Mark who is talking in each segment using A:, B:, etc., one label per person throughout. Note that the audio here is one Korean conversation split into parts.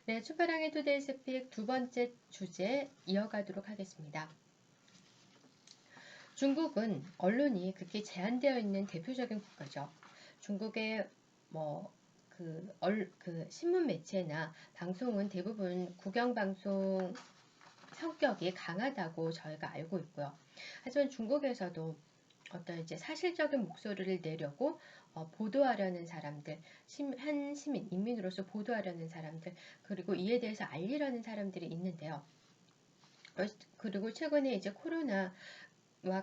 A: 네, 출발항의 투데이 스픽 두 번째 주제 이어가도록 하겠습니다. 중국은 언론이 극히 제한되어 있는 대표적인 국가죠. 중국의 신문 매체나 방송은 대부분 국영방송 성격이 강하다고 저희가 알고 있고요. 하지만 중국에서도 어떤 이제 사실적인 목소리를 내려고 보도하려는 사람들, 한 시민, 인민으로서 보도하려는 사람들, 그리고 이에 대해서 알리려는 사람들이 있는데요. 그리고 최근에 이제 코로나와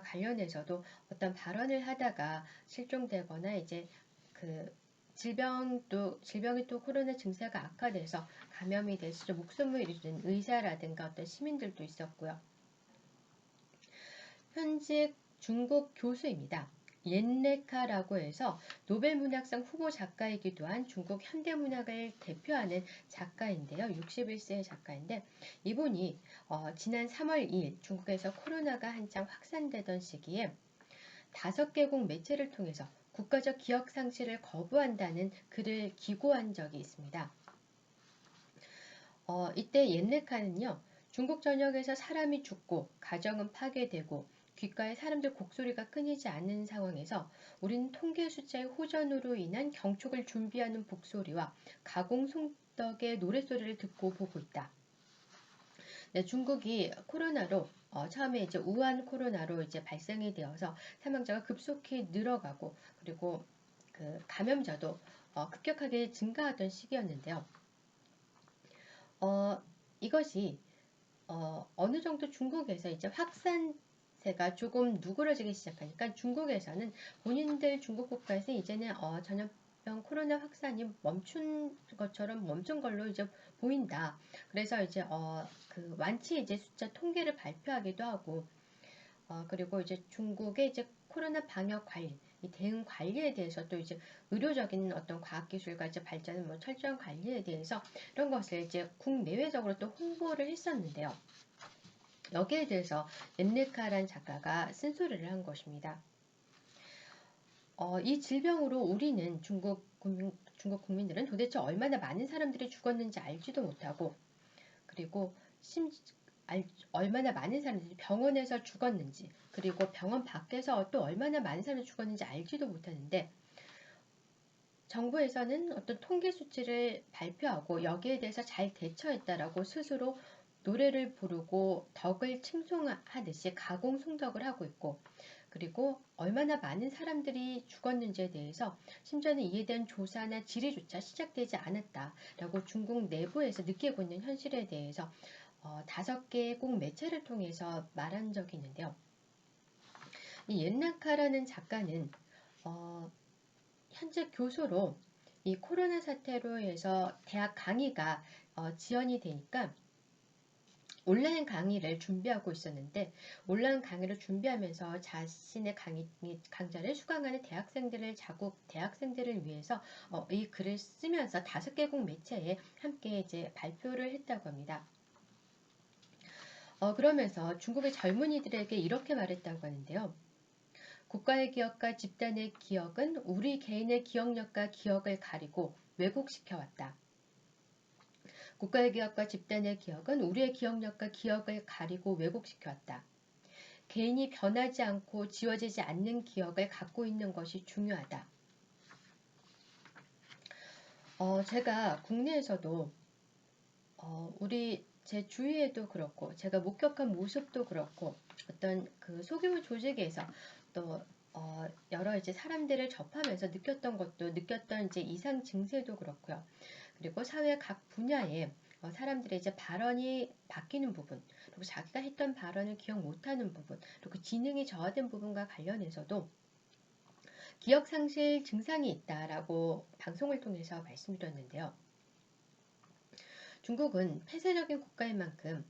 A: 관련해서도 어떤 발언을 하다가 실종되거나 이제 질병이 또 코로나 증세가 악화돼서 감염이 돼서 목숨을 잃은 의사라든가 어떤 시민들도 있었고요. 현직 중국 교수입니다. 옌레카라고 해서 노벨문학상 후보 작가이기도 한 중국 현대문학을 대표하는 작가인데요. 61세의 작가인데 이분이 지난 3월 2일 중국에서 코로나가 한창 확산되던 시기에 5개국 매체를 통해서 국가적 기억 상실을 거부한다는 글을 기고한 적이 있습니다. 이때 옌레카는요. 중국 전역에서 사람이 죽고 가정은 파괴되고 귓가에 사람들 곡소리가 끊이지 않는 상황에서 우리는 통계 숫자의 호전으로 인한 경축을 준비하는 북소리와 가공송덕의 노랫소리를 듣고 보고 있다. 네, 중국이 코로나로 처음에 이제 우한 코로나로 이제 발생이 되어서 사망자가 급속히 늘어가고 그리고 감염자도 급격하게 증가하던 시기였는데요. 이것이 어느 정도 중국에서 이제 확산세가 조금 누그러지기 시작하니까 중국에서는 본인들 중국 국가에서 이제는 전염병 코로나 확산이 멈춘 걸로 이제 보인다. 그래서 이제 완치 이제 숫자 통계를 발표하기도 하고 그리고 이제 중국의 이제 코로나 방역 관리, 이 대응 관리에 대해서 또 이제 의료적인 어떤 과학기술과 이제 발전은 철저한 관리에 대해서 이런 것을 이제 국내외적으로 또 홍보를 했었는데요. 여기에 대해서 옌레카라는 작가가 쓴소리를 한 것입니다. 이 질병으로 우리는 중국 국민들은 도대체 얼마나 많은 사람들이 죽었는지 알지도 못하고 그리고 얼마나 많은 사람들이 병원에서 죽었는지 그리고 병원 밖에서 또 얼마나 많은 사람이 죽었는지 알지도 못하는데 정부에서는 어떤 통계 수치를 발표하고 여기에 대해서 잘 대처했다라고 스스로 노래를 부르고 덕을 칭송하듯이 가공송덕을 하고 있고 그리고 얼마나 많은 사람들이 죽었는지에 대해서 심지어는 이에 대한 조사나 질의조차 시작되지 않았다라고 중국 내부에서 느끼고 있는 현실에 대해서 5개국 매체를 통해서 말한 적이 있는데요. 이 옌라카라는 작가는 현재 교수로 이 코로나 사태로 해서 대학 강의가 지연이 되니까 온라인 강의를 준비하고 있었는데 온라인 강의를 준비하면서 자신의 강좌를 수강하는 자국 대학생들을 위해서 이 글을 쓰면서 5개국 매체에 함께 이제 발표를 했다고 합니다. 그러면서 중국의 젊은이들에게 이렇게 말했다고 하는데요. 국가의 기억과 집단의 기억은 우리 개인의 기억력과 기억을 가리고 왜곡시켜왔다. 국가의 기억과 집단의 기억은 우리의 기억력과 기억을 가리고 왜곡시켜왔다. 개인이 변하지 않고 지워지지 않는 기억을 갖고 있는 것이 중요하다. 제가 국내에서도 제 주위에도 그렇고 제가 목격한 모습도 그렇고 어떤 소규모 조직에서 또 여러 이제 사람들을 접하면서 느꼈던 이제 이상 증세도 그렇고요. 그리고 사회 각 분야에 사람들의 이제 발언이 바뀌는 부분, 그리고 자기가 했던 발언을 기억 못하는 부분, 그리고 지능이 저하된 부분과 관련해서도 기억 상실 증상이 있다라고 방송을 통해서 말씀드렸는데요. 중국은 폐쇄적인 국가인 만큼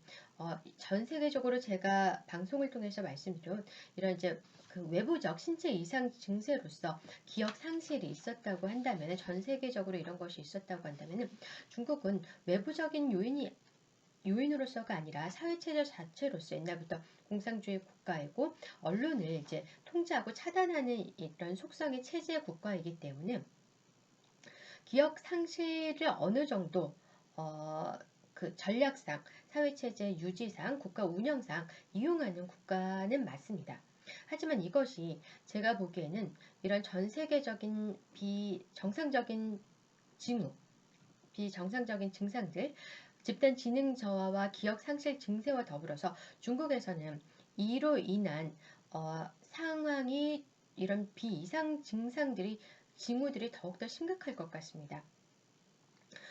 A: 전 세계적으로 제가 방송을 통해서 말씀드린 이런 이제 외부적 신체 이상 증세로서 기억 상실이 있었다고 한다면 전 세계적으로 이런 것이 있었다고 한다면 중국은 외부적인 요인으로서가 아니라 사회체제 자체로서 옛날부터 공산주의 국가이고 언론을 이제 통제하고 차단하는 이런 속성의 체제 국가이기 때문에 기억 상실을 어느 정도 그 전략상, 사회체제 유지상, 국가 운영상 이용하는 국가는 맞습니다. 하지만 이것이 제가 보기에는 이런 전 세계적인 비정상적인 징후, 비정상적인 증상들, 집단 지능 저하와 기억 상실 증세와 더불어서 중국에서는 이로 인한 상황이 이런 비이상 징후들이 더욱더 심각할 것 같습니다.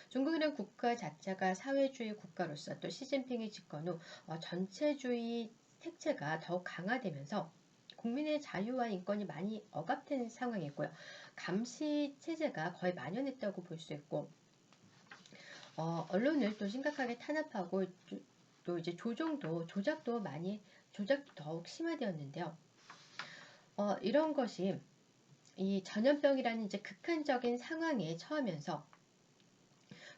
A: 중국이라는 국가 자체가 사회주의 국가로서 또 시진핑이 집권 후 전체주의 색채가 더욱 강화되면서 국민의 자유와 인권이 많이 억압된 상황이고요. 감시 체제가 거의 만연했다고 볼 수 있고 언론을 또 심각하게 탄압하고 또 이제 조작도 더욱 심화되었는데요. 이런 것이 이 전염병이라는 이제 극한적인 상황에 처하면서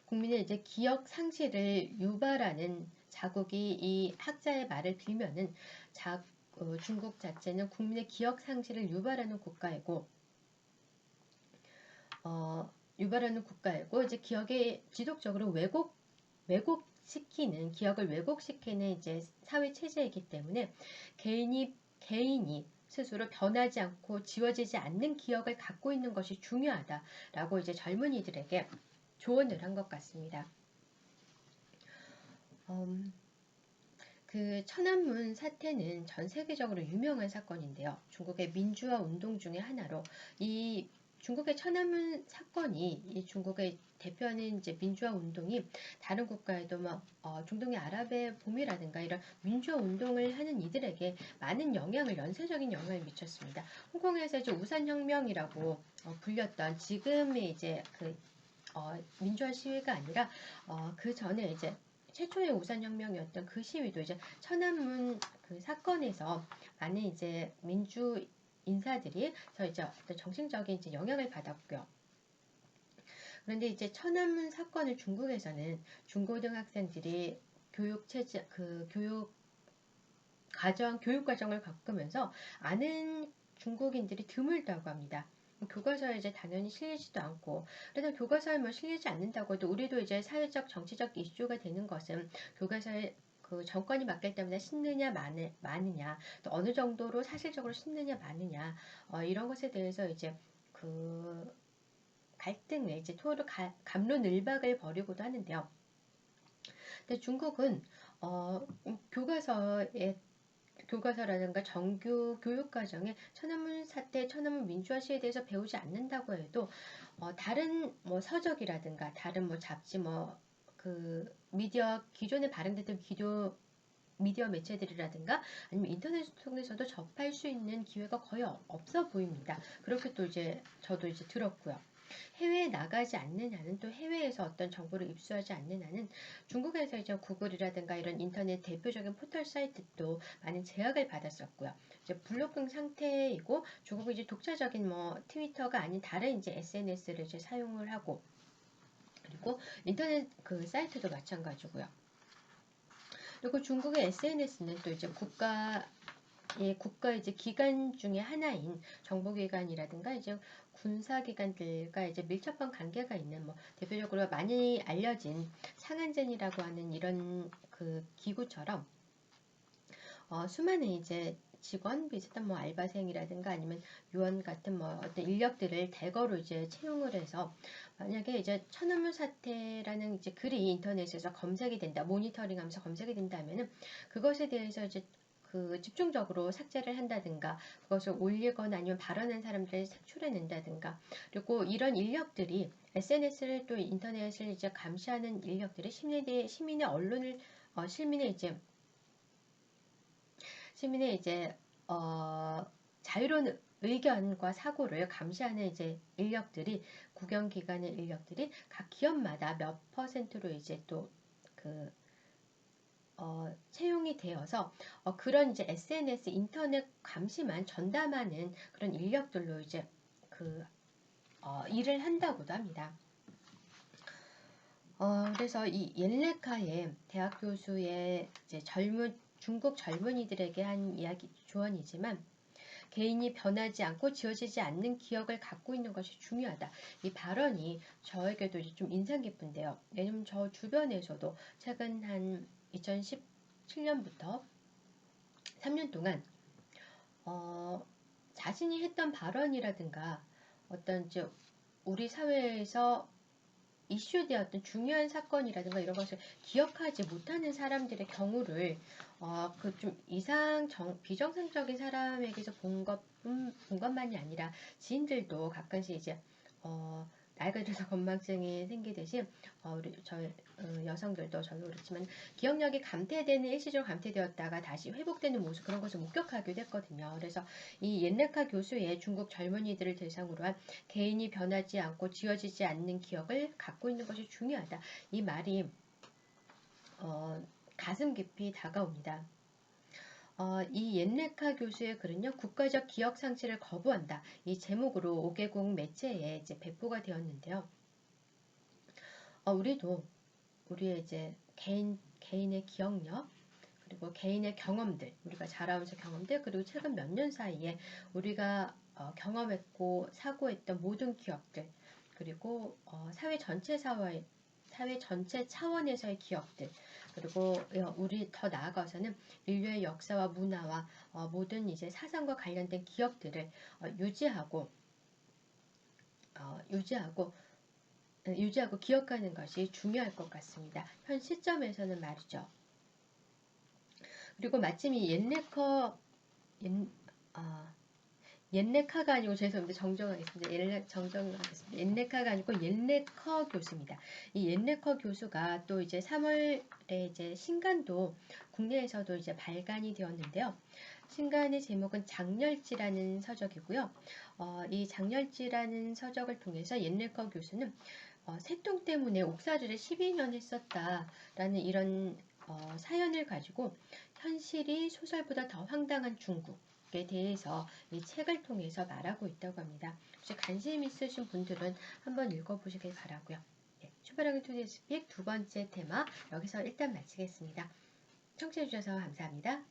A: 국민의 이제 기억 상실을 유발하는 자국이 이 학자의 말을 빌면은 중국 자체는 국민의 기억 상실을 유발하는 국가이고 이제 기억이 지속적으로 기억을 왜곡시키는 이제 사회 체제이기 때문에 개인이 스스로 변하지 않고 지워지지 않는 기억을 갖고 있는 것이 중요하다라고 이제 젊은이들에게 조언을 한 것 같습니다. 그 천안문 사태는 전 세계적으로 유명한 사건인데요. 중국의 민주화 운동 중의 하나로 이 중국의 천안문 사건이 이 중국의 대표하는 이제 민주화 운동이 다른 국가에도 중동의 아랍의 봄이라든가 이런 민주화 운동을 하는 이들에게 많은 연쇄적인 영향을 미쳤습니다. 홍콩에서 이제 우산혁명이라고 불렸던 지금의 이제 민주화 시위가 아니라 그 전에 이제 최초의 우산혁명이었던 그 시위도 이제 천안문 그 사건에서 많은 이제 민주 인사들이 이제 어떤 정신적인 이제 영향을 받았고요. 그런데 이제 천안문 사건을 중국에서는 중고등학생들이 교육 과정을 겪으면서 아는 중국인들이 드물다고 합니다. 교과서에 이제 당연히 실리지도 않고, 그래서 교과서에 실리지 않는다고 해도 우리도 이제 사회적 정치적 이슈가 되는 것은 교과서에 그 정권이 바뀔 때마다 심느냐 많으냐, 또 어느 정도로 사실적으로 심느냐 마느냐 이런 것에 대해서 이제 그 갈등을 이제 갑론을박을 벌이고도 하는데요. 근데 중국은 교과서라든가 정규 교육과정에 천안문 사태, 천안문 민주화 시에 대해서 배우지 않는다고 해도 다른 서적이라든가 다른 잡지 기존에 발행됐던 미디어 매체들이라든가 아니면 인터넷 통해서도 접할 수 있는 기회가 거의 없어 보입니다. 그렇게 또 이제 저도 이제 들었고요. 해외에 나가지 않는 한은 또 해외에서 어떤 정보를 입수하지 않는 한은 중국에서 이제 구글이라든가 이런 인터넷 대표적인 포털 사이트도 많은 제약을 받았었고요. 이제 블록킹 상태이고 중국은 이제 독자적인 트위터가 아닌 다른 이제 SNS를 이제 사용을 하고 그리고 인터넷 그 사이트도 마찬가지고요. 그리고 중국의 SNS는 또 이제 국가 이제 기관 중에 하나인 정보기관이라든가 이제 군사기관들과 이제 밀접한 관계가 있는 대표적으로 많이 알려진 상한젠이라고 하는 이런 그 기구처럼 수많은 이제 직원 비슷한 알바생이라든가 아니면 요원 같은 어떤 인력들을 대거로 이제 채용을 해서 만약에 이제 천안문 사태라는 이제 글이 인터넷에서 검색이 된다, 모니터링하면서 검색이 된다면은 그것에 대해서 이제 그 집중적으로 삭제를 한다든가 그것을 올리거나 아니면 발언한 사람들을 색출해낸다든가 그리고 이런 인력들이 SNS를 또 인터넷을 이제 감시하는 인력들이 시민의 이제 자유로운 의견과 사고를 감시하는 이제 국영기관의 인력들이 각 기업마다 몇 %로 이제 또 채용이 되어서 그런 이제 SNS 인터넷 감시만 전담하는 그런 인력들로 이제 일을 한다고도 합니다. 그래서 이 옌레카의 대학 교수의 이제 중국 젊은이들에게 한 조언이지만 개인이 변하지 않고 지워지지 않는 기억을 갖고 있는 것이 중요하다. 이 발언이 저에게도 이제 좀 인상 깊은데요. 왜냐면 저 주변에서도 최근 한 2017년부터 3년 동안 자신이 했던 발언이라든가 어떤 이제 우리 사회에서 이슈되었던 중요한 사건이라든가 이런 것을 기억하지 못하는 사람들의 경우를 그 좀 비정상적인 사람에게서 본 것만이 아니라 지인들도 가끔씩 이제 나이가 들어서 건망증이 생기듯이 우리 여성들도 저도 그렇지만 기억력이 감퇴되는 일시적으로 감퇴되었다가 다시 회복되는 모습 그런 것을 목격하기도 했거든요. 그래서 이 옌네카 교수의 중국 젊은이들을 대상으로 한 개인이 변하지 않고 지워지지 않는 기억을 갖고 있는 것이 중요하다. 이 말이 가슴 깊이 다가옵니다. 이 옌네카 교수의 글은요, 국가적 기억 상실을 거부한다. 이 제목으로 5개국 매체에 이제 배포가 되었는데요. 우리도 우리의 이제 개인의 기억력, 그리고 개인의 경험들, 우리가 자라오면서 경험들, 그리고 최근 몇 년 사이에 우리가 경험했고 사고했던 모든 기억들, 그리고 사회 전체 차원에서의 기억들, 그리고 우리 더 나아가서는 인류의 역사와 문화와 모든 이제 사상과 관련된 기억들을 유지하고 기억하는 것이 중요할 것 같습니다. 현 시점에서는 말이죠. 그리고 마침 이 옌네카가 아니고 죄송합니다. 정정하겠습니다. 옌네카가 아니고 옌네커 교수입니다. 이 옌네커 교수가 또 이제 3월에 이제 신간도 국내에서도 이제 발간이 되었는데요. 신간의 제목은 장렬지라는 서적이고요. 이 장렬지라는 서적을 통해서 옌네커 교수는 세통 때문에 옥사리를 12년 했었다라는 이런 사연을 가지고 현실이 소설보다 더 황당한 중국에 대해서 이 책을 통해서 말하고 있다고 합니다. 혹시 관심 있으신 분들은 한번 읽어보시길 바라고요. 네, 슈퍼라기 투데이 스픽 두 번째 테마 여기서 일단 마치겠습니다. 청취해주셔서 감사합니다.